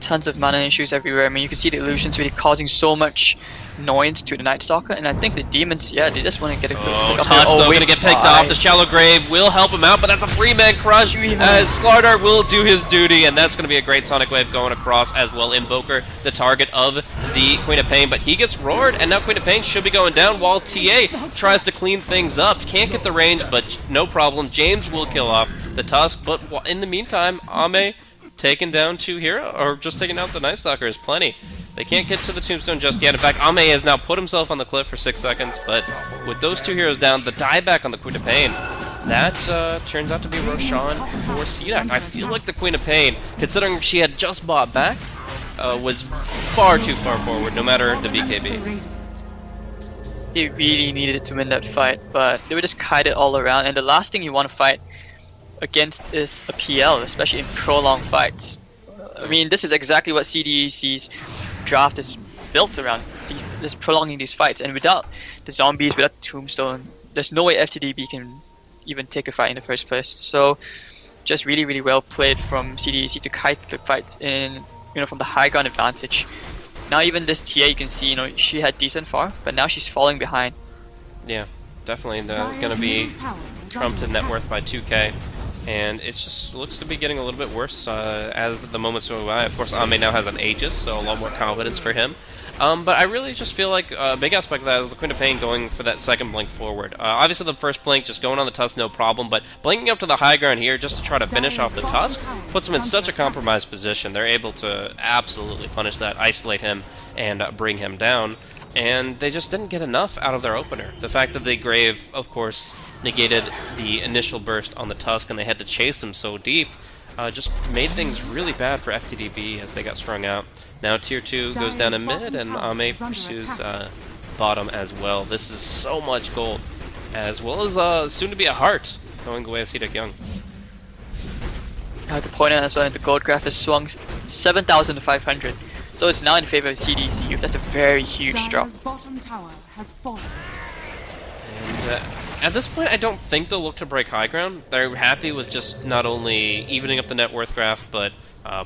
Tons of mana issues everywhere. I mean, you can see the illusions really causing so much annoyance to the Night Stalker, and I think the demons, yeah, they just want to get a good Oh, pick up Tusk here. though wait, gonna get picked why? off. The Shallow Grave will help him out, but that's a free-man crush. As Slardar will do his duty, and that's gonna be a great Sonic Wave going across as well. Invoker, the target of the Queen of Pain, but he gets roared, and now Queen of Pain should be going down while TA tries to clean things up. Can't get the range, but no problem. James will kill off the Tusk, but in the meantime, Ame taking down 2 hero, or just taking out the Night Stalker is plenty. They can't get to the tombstone just yet. In fact, Ame has now put himself on the cliff for 6 seconds, but with those 2 heroes down, the dieback on the Queen of Pain, that turns out to be Roshan for CDEC. I feel like the Queen of Pain, considering she had just bought back, was far too far forward, no matter the BKB. They really needed to win that fight, but they were just kited all around, and the last thing you want to fight against is a PL, especially in prolonged fights. I mean, this is exactly what CDEC's draft is built around, just prolonging these fights, and without the zombies, without the tombstone, there's no way FTD.B can even take a fight in the first place. So just really, really well played from CDEC to kite the fights in, from the high ground advantage. Now even this TA, you can see, she had decent farm, but now she's falling behind. Yeah, definitely going to be trumped in net worth by 2k, and it just looks to be getting a little bit worse as the moments go by. Of course, Ame now has an Aegis, so a lot more confidence for him. But I really just feel like a big aspect of that is the Queen of Pain going for that second blink forward. Obviously the first blink, just going on the Tusk, no problem, but blinking up to the high ground here just to try to finish off the Tusk puts them in such a compromised position. They're able to absolutely punish that, isolate him, and bring him down. And they just didn't get enough out of their opener. The fact that the Grave, of course, negated the initial burst on the Tusk and they had to chase him so deep, just made things really bad for FTD.B as they got strung out. Now Tier 2 goes down in mid, and Ame pursues bottom as well. This is so much gold, as well as soon to be a heart going the way of CDEC.Y. I have to point out as well, the gold graph has swung 7,500, so it's now in favor of CDEC. That's a very huge drop. Bottom tower has fallen. And at this point, I don't think they'll look to break high ground. They're happy with just not only evening up the net worth graph, but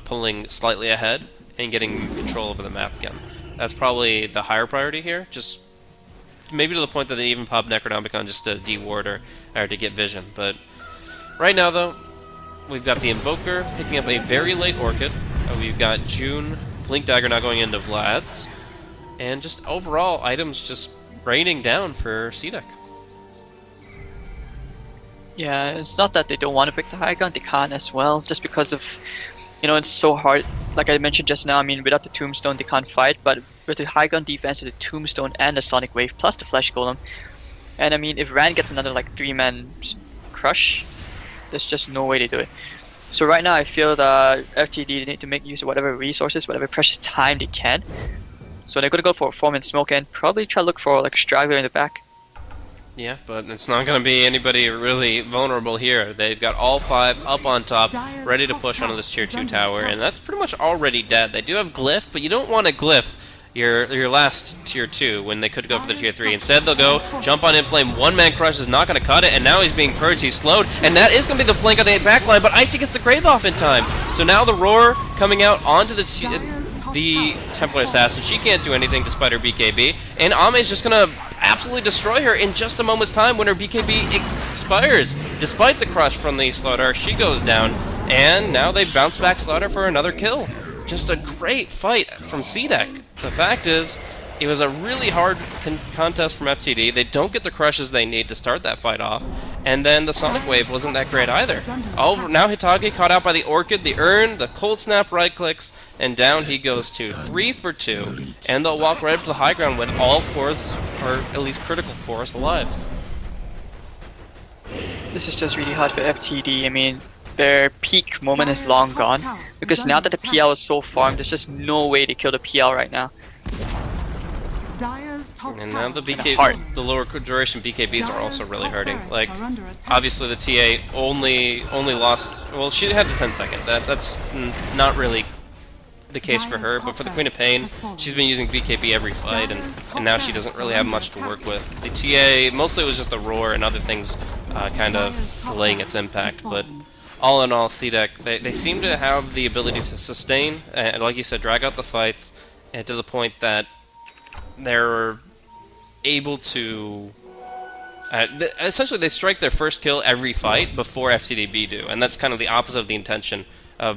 pulling slightly ahead and getting control over the map again. That's probably the higher priority here, just maybe to the point that they even pop Necronomicon just to de-ward or to get vision. But right now, though, we've got the Invoker picking up a very late Orchid. We've got June, Blink Dagger now going into Vlad's, and just overall items just raining down for CDEC. Yeah, it's not that they don't want to pick the high ground, they can't as well, just because of, it's so hard. Like I mentioned just now, I mean, without the Tombstone they can't fight, but with the high ground defense, with the Tombstone and the Sonic Wave, plus the Flesh Golem, and I mean, if Rand gets another like 3-man crush, there's just no way to do it. So right now I feel that FTD need to make use of whatever resources, whatever precious time they can. So they're going to go for a 4-man smoke and probably try to look for like a straggler in the back. Yeah, but it's not going to be anybody really vulnerable here. They've got all 5 up on top, ready to push onto this Tier 2 tower, and that's pretty much already dead. They do have Glyph, but you don't want to Glyph your last Tier 2 when they could go for the Tier 3. Instead, they'll go, jump on Inflame, 1-man crush is not going to cut it, and now he's being purged, he's slowed, and that is going to be the flank on the backline, but Icy gets the Grave off in time. So now the Roar coming out onto the Templar Assassin. She can't do anything despite her BKB, and Ame's just going to absolutely destroy her in just a moment's time when her BKB expires. Despite the crush from the Slaughter, she goes down, and now they bounce back Slaughter for another kill. Just a great fight from CDEC. The fact is, it was a really hard contest from FTD. They don't get the crushes they need to start that fight off, and then the Sonic Wave wasn't that great either. Oh, now Hitage caught out by the Orchid, the Urn, the Cold Snap right clicks, and down he goes to 3 for 2, and they'll walk right up to the high ground with all cores, or at least critical cores, alive. This is just really hard for FTD. I mean, their peak moment is long gone, because now that the PL is so farmed, there's just no way to kill the PL right now. And now the lower duration BKBs are also really hurting. Like, obviously the TA only lost, well, she had the 10-second. That's not really the case for her, but for the Queen of Pain, she's been using BKB every fight, and now she doesn't really have much to work with. The TA, mostly it was just the Roar and other things kind of delaying its impact, but all in all, CDEC, they seem to have the ability to sustain, and like you said, drag out the fights, and to the point that they're able to essentially they strike their first kill every fight before FTD.B do, and that's kind of the opposite of the intention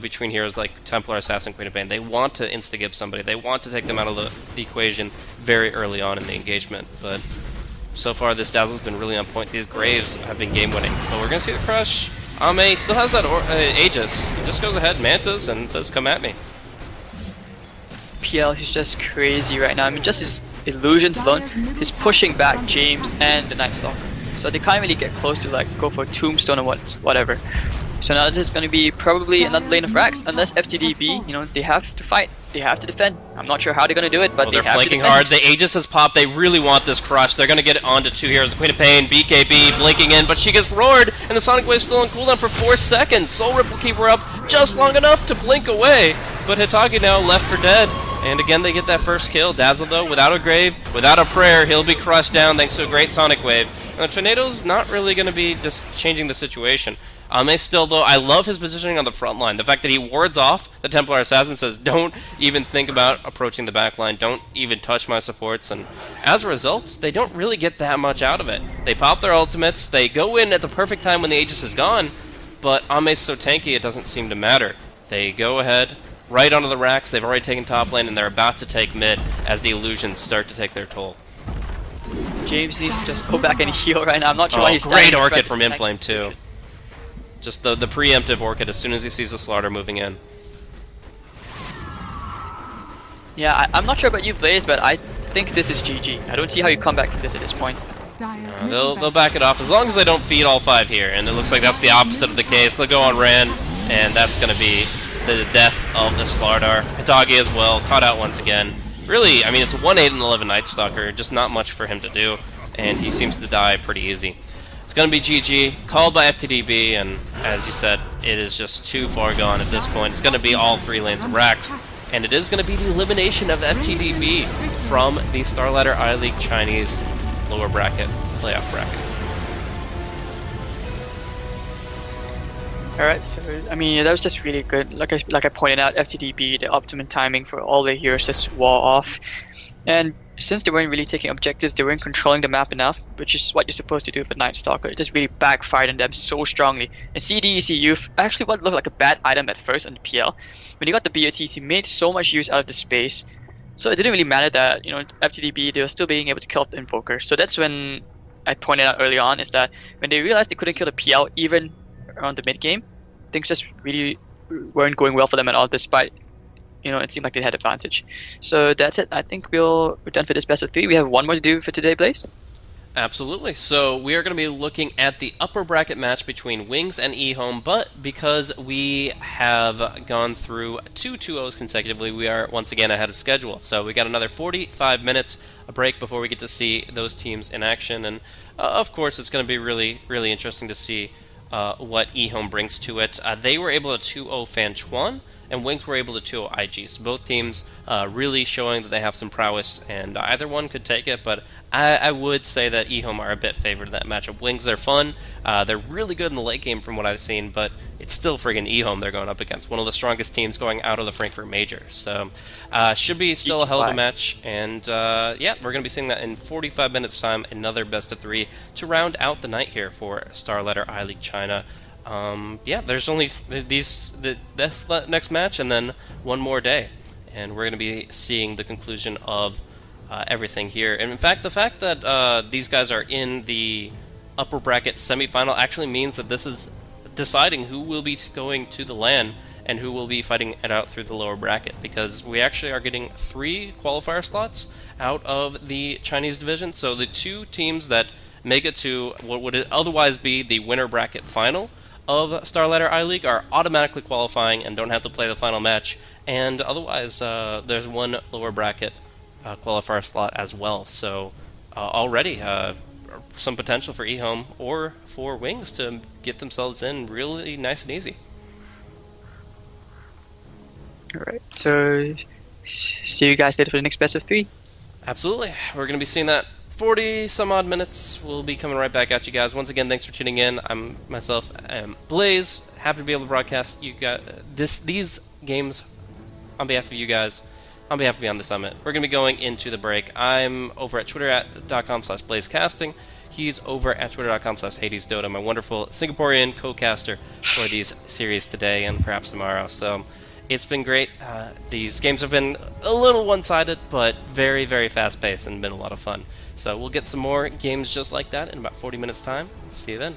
between heroes like Templar, Assassin, Queen of Pain. They want to insta-give somebody, they want to take them out of the equation very early on in the engagement, but so far this Dazzle's been really on point. These Graves have been game-winning, but we're going to see the crush, Ame still has that Aegis. He just goes ahead, mantas, and says, come at me. PL, he's just crazy right now. I mean, just his illusions alone, he's pushing back James and the Night Stalker. So they can't really get close to like go for a tombstone or whatever. So now this is going to be probably another lane of racks, unless FTD.B, you know, they have to fight, they have to defend. I'm not sure how they're going to do it, but they're have flanking to defend. hard. The Aegis has popped. They really want this crush. They're going to get it onto two heroes. The Queen of Pain, BKB, blinking in, but she gets roared, and the Sonic Wave's still on cooldown for 4 seconds. Soul Rip will keep her up just long enough to blink away, but Hitagi now left for dead. And again, they get that first kill. Dazzle, though, without a grave, without a prayer, he'll be crushed down thanks to a great Sonic Wave. Tornado's not really going to be just changing the situation. Ame still, though, I love his positioning on the front line. The fact that he wards off the Templar Assassin, says, don't even think about approaching the back line. Don't even touch my supports. And as a result, they don't really get that much out of it. They pop their ultimates. They go in at the perfect time when the Aegis is gone. But Ame's so tanky, it doesn't seem to matter. They go ahead, right onto the racks. They've already taken top lane, and they're about to take mid as the illusions start to take their toll. James needs to just go back and heal right now. I'm not sure why he's great standing in front Orchid of from this Inflame, too. Just the preemptive Orchid as soon as he sees the Slaughter moving in. Yeah, I'm not sure about you, Blaze, but I think this is GG. I don't see how you come back from this at this point. They'll back it off as long as they don't feed all 5 here, and it looks like that's the opposite of the case. They'll go on Ran, and that's going to be the death of the Slardar. Hitagi as well, caught out once again. Really, I mean, it's 1-8 and 11 Night Stalker, just not much for him to do, and he seems to die pretty easy. It's going to be GG, called by FTD.B, and as you said, it is just too far gone at this point. It's going to be all 3 lanes of racks, and it is going to be the elimination of FTD.B from the Starladder I-League Chinese lower bracket playoff bracket. Alright, so I mean that was just really good. Like I pointed out, FTD.B, the optimum timing for all the heroes just wall off. And since they weren't really taking objectives, they weren't controlling the map enough, which is what you're supposed to do for Night Stalker. It just really backfired on them so strongly. And CDEC.Y, actually what looked like a bad item at first on the PL, when he got the BOTs, he made so much use out of the space. So it didn't really matter that, you know, FTD.B, they were still being able to kill the Invoker. So that's when I pointed out early on, is that when they realized they couldn't kill the PL even around the mid game, things just really weren't going well for them at all, despite, you know, it seemed like they had advantage. So that's it. I think we're done for this best of 3. We have one more to do for today, Blaze. Absolutely. So we are going to be looking at the upper bracket match between Wings and eHome, but because we have gone through 2 2-0s consecutively, we are once again ahead of schedule. So we got another 45 minutes, a break before we get to see those teams in action, and of course it's going to be really, really interesting to see what eHome brings to it. They were able to 2-0 Fan Chuan, and Wings were able to 2-0 IG. So both teams really showing that they have some prowess, and either one could take it, but I would say that eHome are a bit favored in that matchup. Wings, they're fun. They're really good in the late game from what I've seen, but it's still friggin' eHome they're going up against. One of the strongest teams going out of the Frankfurt Major. So should be still a hell of a match, and yeah, we're going to be seeing that in 45 minutes time, another best of 3 to round out the night here for Starladder I-League China. Yeah, there's only this next match and then one more day, and we're going to be seeing the conclusion of everything here. And in fact, the fact that these guys are in the upper bracket semifinal actually means that this is deciding who will be going to the LAN and who will be fighting it out through the lower bracket, because we actually are getting 3 qualifier slots out of the Chinese division. So the 2 teams that make it to what would otherwise be the winner bracket final of Starladder I-League are automatically qualifying and don't have to play the final match, and otherwise there's 1 lower bracket qualifier slot as well. So already some potential for eHome or for Wings to get themselves in really nice and easy. Alright, so see you guys later for the next best of 3. Absolutely. We're going to be seeing that 40 some odd minutes. We'll be coming right back at you guys. Once again, thanks for tuning in. I'm Blaze. Happy to be able to broadcast you guys these games on behalf of you guys, on behalf of Beyond the Summit. We're going to be going into the break. I'm over at twitter.com/blazecasting. He's over at twitter.com/HadesDota, my wonderful Singaporean co-caster for these series today and perhaps tomorrow. So it's been great. These games have been a little one-sided, but very, very fast-paced and been a lot of fun. So we'll get some more games just like that in about 40 minutes' time. See you then.